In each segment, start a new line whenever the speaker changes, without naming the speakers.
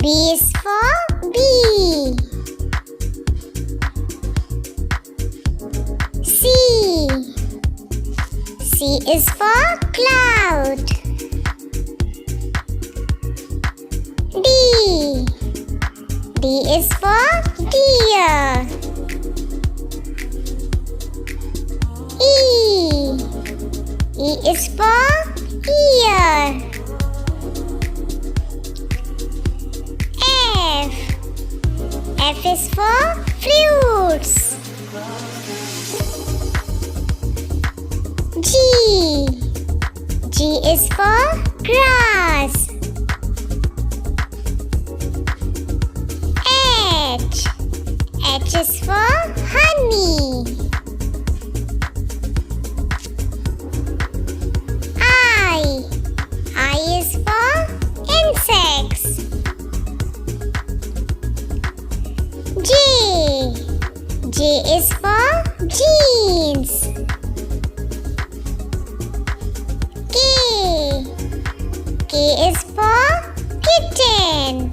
B is for bee. C. C is for cloud. D. D is for deer. E. E is for ear. F. F is for fruits. G. G is for grass. H. H is for honey. I. I is for insects. J. J is for jeans. K. K is for kitten.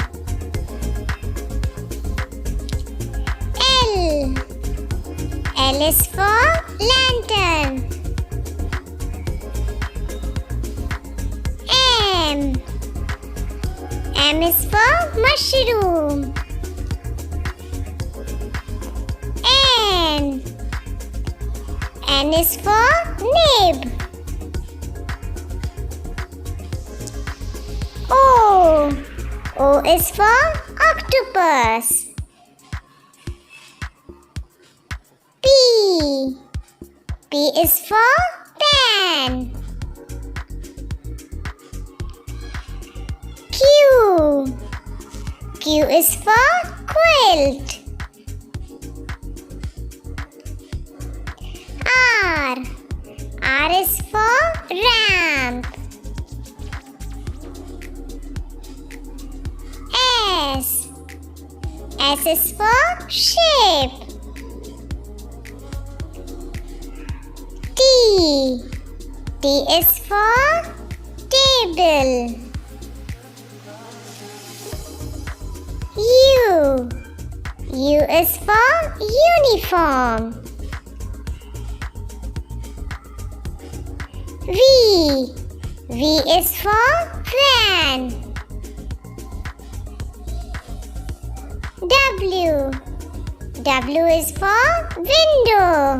L. L is for lantern. M. M is for mushroom. N. N is for nib. O. O is for octopus. P. P is for pen. Q. Q is for quilt. R. R is for ramp. S. S is for ship. T. T is for table. U. U is for uniform. V. V is for van. W. W is for window.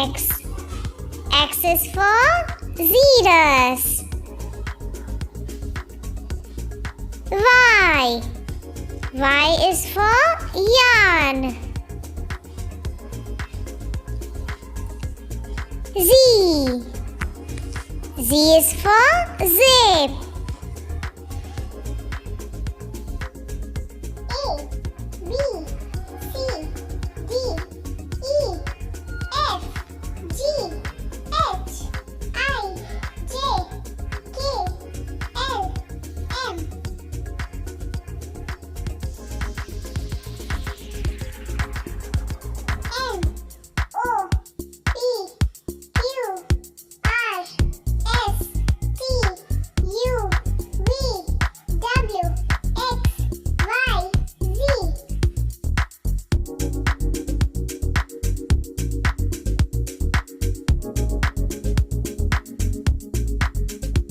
X. X is for xeros. Y. Y is for yarn. Z. Z is for zip.